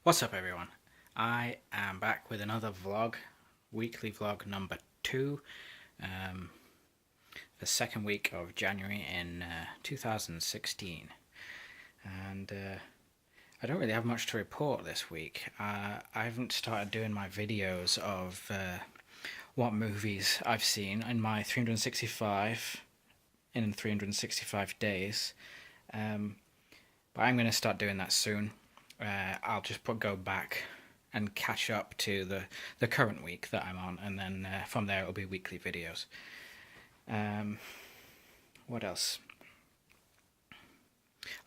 What's up everyone? I am back with another vlog, weekly vlog number 2, the second week of January in 2016. And I don't really have much to report this week. I haven't started doing my videos of what movies I've seen in my 365 days. But I'm going to start doing that soon. I'll just go back and catch up to the current week that I'm on, and then from there it'll be weekly videos. What else?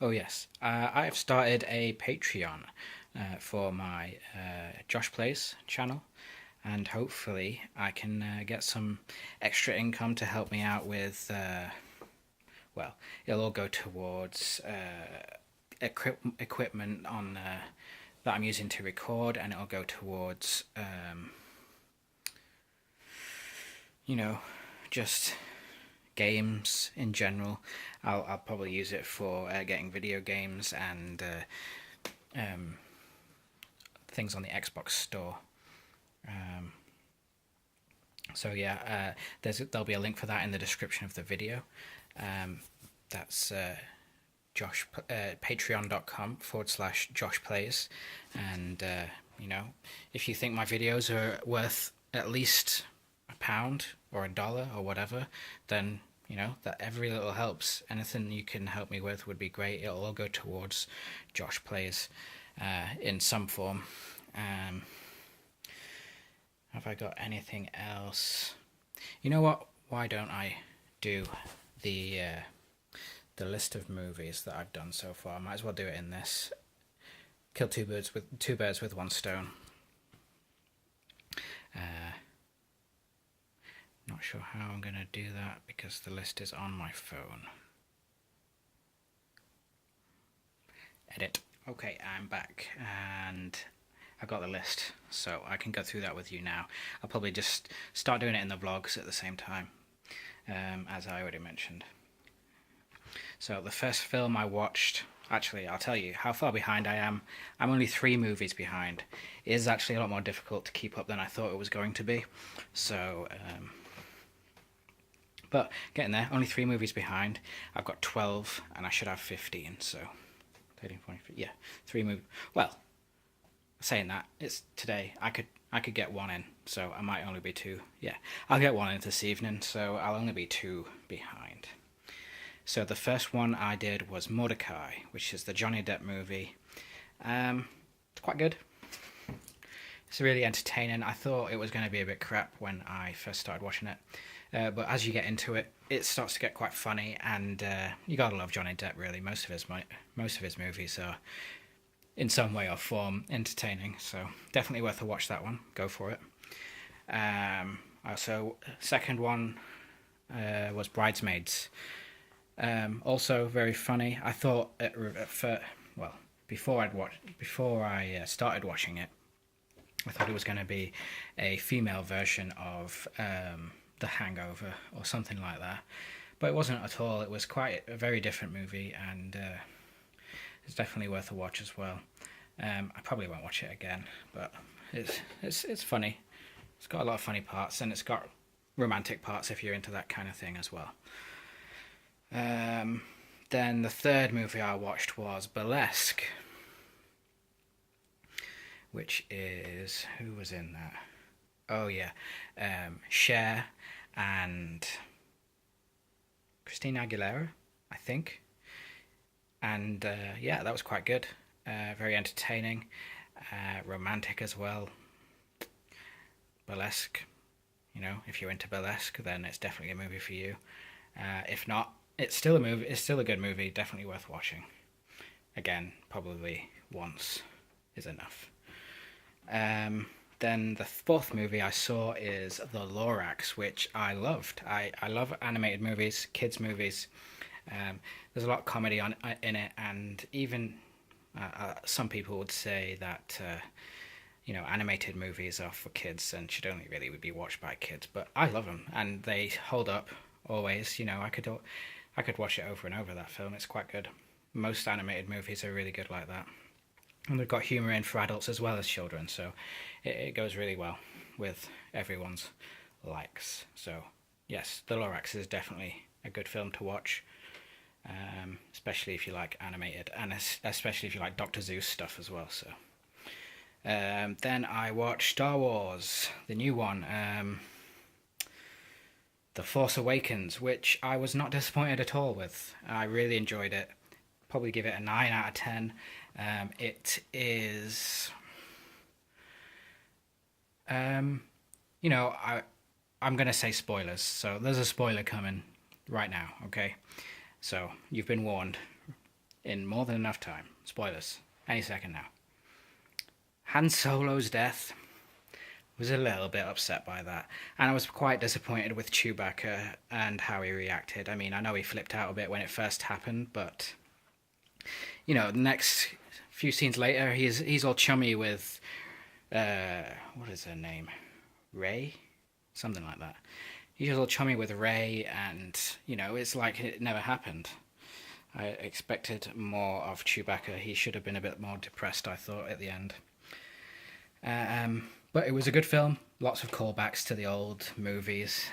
Oh yes, I have started a Patreon for my Josh Plays channel, and hopefully I can get some extra income to help me out with, well, it'll all go towards equipment on that I'm using to record, and it'll go towards you know, just games in general. I'll probably use it for getting video games and things on the Xbox store. So yeah, there'll be a link for that in the description of the video. That's patreon.com/joshplays, and you know, if you think my videos are worth at least £1 or $1 or whatever, then you know that every little helps. Anything you can help me with would be great. It'll all go towards Josh Plays in some form. Have I got anything else? You know what? Why don't I do the list of movies that I've done so far? I might as well do it in this. Kill two birds with one stone. Not sure how I'm gonna do that because the list is on my phone. Edit. Okay, I'm back and I got the list, so I can go through that with you now. I'll probably just start doing it in the vlogs at the same time, as I already mentioned. So the first film I watched, actually I'll tell you how far behind I am. I'm only 3 movies behind. It is actually a lot more difficult to keep up than I thought it was going to be. So, but getting there, only 3 movies behind. I've got 12 and I should have 15, so 13, 14, yeah, 3 movies. Well, saying that, it's today. I could get 1 in, so I might only be 2. Yeah, I'll get 1 in this evening, so I'll only be 2 behind. So the first one I did was Mordecai, which is the Johnny Depp movie. It's quite good. It's really entertaining. I thought it was going to be a bit crap when I first started watching it, but as you get into it, it starts to get quite funny, and you gotta love Johnny Depp. Really, most of his movies are, in some way or form, entertaining. So definitely worth a watch. That one, go for it. Also, second one was Bridesmaids. Also very funny. I thought before I started watching it, I thought it was going to be a female version of The Hangover or something like that, but it wasn't at all. It was quite a very different movie, and it's definitely worth a watch as well. I probably won't watch it again, but it's funny. It's got a lot of funny parts, and it's got romantic parts if you're into that kind of thing as well. Then the third movie I watched was Burlesque, which is, who was in that? Oh yeah, Cher and Christina Aguilera, I think. And yeah, that was quite good. Very entertaining, romantic as well. Burlesque, you know, if you're into burlesque, then it's definitely a movie for you. If not, it's still a movie. It's still a good movie. Definitely worth watching. Again, probably once is enough. Then the fourth movie I saw is The Lorax, which I loved. I love animated movies, kids movies. There's a lot of comedy in it, and even some people would say that you know, animated movies are for kids and should only really be watched by kids. But I love them, and they hold up always. You know, I could watch it over and over, that film. It's quite good. Most animated movies are really good like that. And they've got humour in for adults as well as children, so it goes really well with everyone's likes. So yes, The Lorax is definitely a good film to watch, especially if you like animated, and especially if you like Dr. Seuss stuff as well. So then I watched Star Wars, the new one, The Force Awakens, which I was not disappointed at all with. I really enjoyed it. Probably give it a 9 out of 10. It is, I'm going to say spoilers. So there's a spoiler coming right now, okay? So you've been warned in more than enough time. Spoilers. Any second now. Han Solo's death. Was a little bit upset by that, and I was quite disappointed with Chewbacca and how he reacted. I mean, I know he flipped out a bit when it first happened, but the next few scenes later, he's all chummy with what is her name, Rey, something like that. He's all chummy with Rey, and it's like it never happened. I expected more of Chewbacca. He should have been a bit more depressed, I thought, at the end. But it was a good film. Lots of callbacks to the old movies.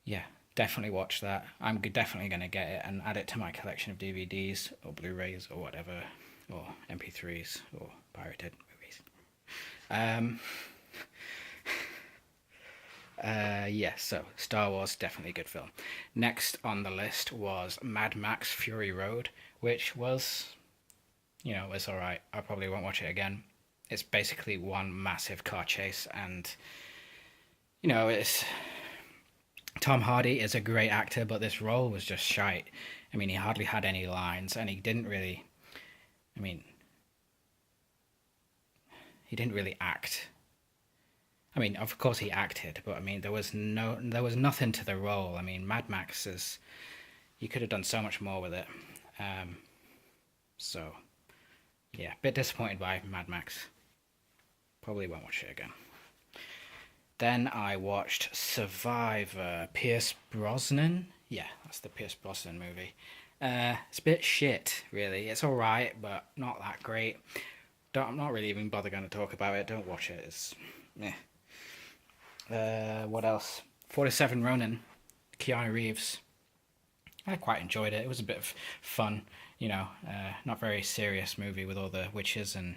Yeah, definitely watch that. I'm definitely going to get it and add it to my collection of DVDs or Blu-rays or whatever, or MP3s or pirated movies. Yeah, so Star Wars, definitely a good film. Next on the list was Mad Max Fury Road, which was... it's alright. I probably won't watch it again. It's basically one massive car chase, and it's... Tom Hardy is a great actor, but this role was just shite. I mean, he hardly had any lines, and he didn't really... he didn't really act. I mean, of course he acted, but I mean, there was nothing to the role. I mean, Mad Max is... You could have done so much more with it. So... Yeah, a bit disappointed by Mad Max. Probably won't watch it again. Then I watched Survivor, Pierce Brosnan. Yeah, that's the Pierce Brosnan movie. It's a bit shit, really. It's alright, but not that great. I'm not really even going to talk about it. Don't watch it. It's... what else? 47 Ronin, Keanu Reeves. I quite enjoyed it. It was a bit of fun. Not very serious movie with all the witches and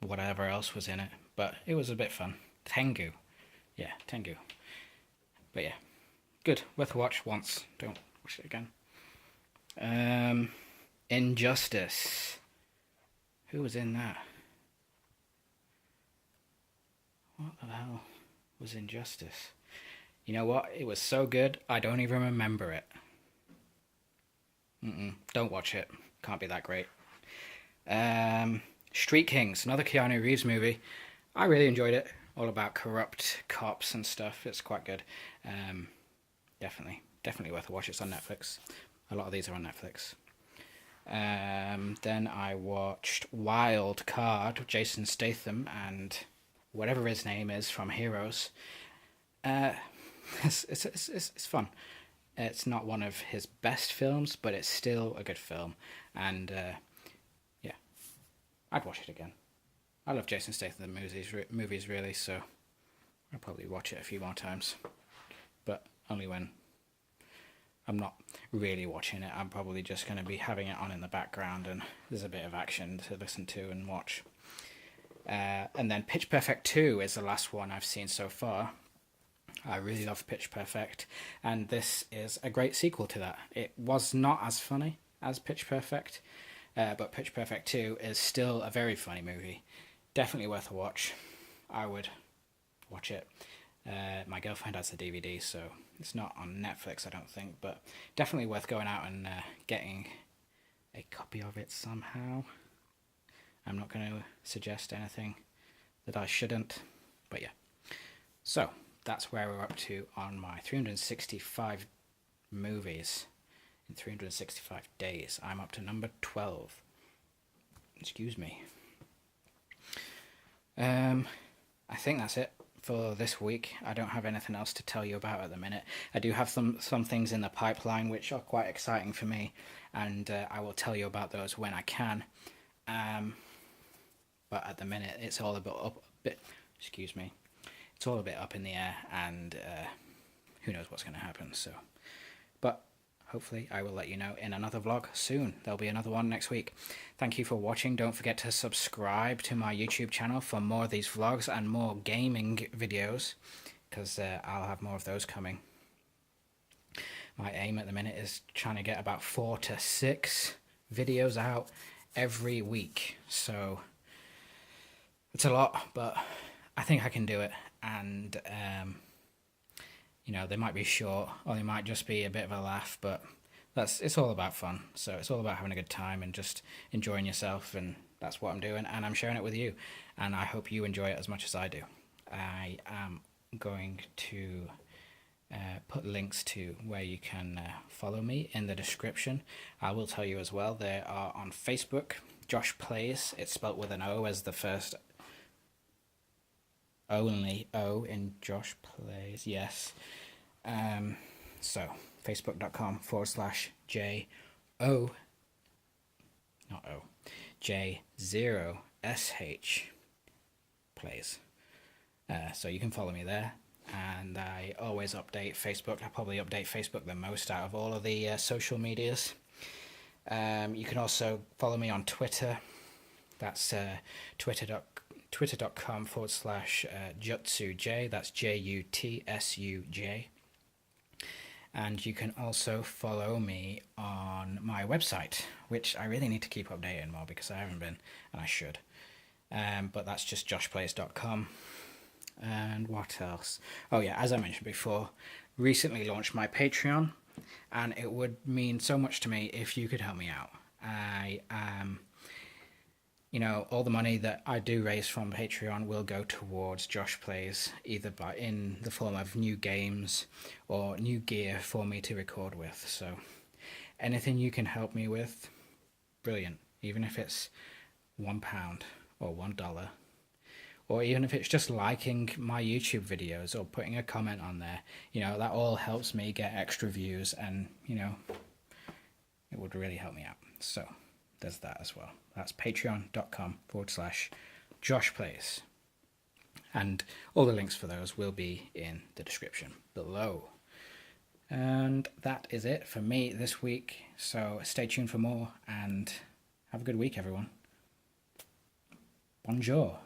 whatever else was in it, but it was a bit fun. Tengu. Yeah, Tengu. But yeah, good. Worth a watch once. Don't watch it again. Injustice. Who was in that? What the hell was Injustice? You know what? It was so good, I don't even remember it. Don't watch it. Can't be that great. Street Kings, another Keanu Reeves movie. I really enjoyed it. All about corrupt cops and stuff. It's quite good. Definitely worth a watch. It's on Netflix. A lot of these are on Netflix. Then I watched Wild Card, Jason Statham and whatever his name is from Heroes. It's fun. It's not one of his best films, but it's still a good film. And, yeah, I'd watch it again. I love Jason Statham movies really, so I'll probably watch it a few more times. But only when I'm not really watching it. I'm probably just going to be having it on in the background, and there's a bit of action to listen to and watch. And then Pitch Perfect 2 is the last one I've seen so far. I really love Pitch Perfect, and this is a great sequel to that. It was not as funny as Pitch Perfect, but Pitch Perfect 2 is still a very funny movie. Definitely worth a watch. I would watch it. My girlfriend has the DVD, so it's not on Netflix, I don't think, but definitely worth going out and getting a copy of it somehow. I'm not going to suggest anything that I shouldn't, but yeah. So, that's where we're up to on my 365 movies in 365 days. I'm up to number 12. Excuse me. I think that's it for this week. I don't have anything else to tell you about at the minute. I do have some things in the pipeline which are quite exciting for me, and I will tell you about those when I can. But at the minute, it's all excuse me, it's all a bit up in the air, and who knows what's going to happen. So, but hopefully I will let you know in another vlog soon. There'll be another one next week. Thank you for watching. Don't forget to subscribe to my YouTube channel for more of these vlogs and more gaming videos, because I'll have more of those coming. My aim at the minute is trying to get about 4 to 6 videos out every week. So it's a lot, but I think I can do it. And you know, they might be short or they might just be a bit of a laugh, but it's all about fun. So it's all about having a good time and just enjoying yourself, and that's what I'm doing, and I'm sharing it with you, and I hope you enjoy it as much as I do. I am going to put links to where you can follow me in the description. I will tell you as well, they are on Facebook, Josh Plays. It's spelt with an O as the first only O in Josh Plays, yes. So facebook.com/J0 J0SH Plays. So you can follow me there, and I always update Facebook. I probably update Facebook the most out of all of the social medias. You can also follow me on Twitter. That's twitter.com/JutsuJ. That's JUTSUJ. And you can also follow me on my website, which I really need to keep updating more because I haven't been, and I should. But that's just joshplays.com. And what else? Oh yeah, as I mentioned before, recently launched my Patreon, and it would mean so much to me if you could help me out. You know, all the money that I do raise from Patreon will go towards Josh Plays, either in the form of new games or new gear for me to record with. So anything you can help me with, brilliant. Even if it's £1 or $1, or even if it's just liking my YouTube videos or putting a comment on there, you know, that all helps me get extra views, and, you know, it would really help me out. So there's that as well. That's patreon.com/Josh Plays. And all the links for those will be in the description below. And that is it for me this week. So stay tuned for more, and have a good week, everyone. Bonjour.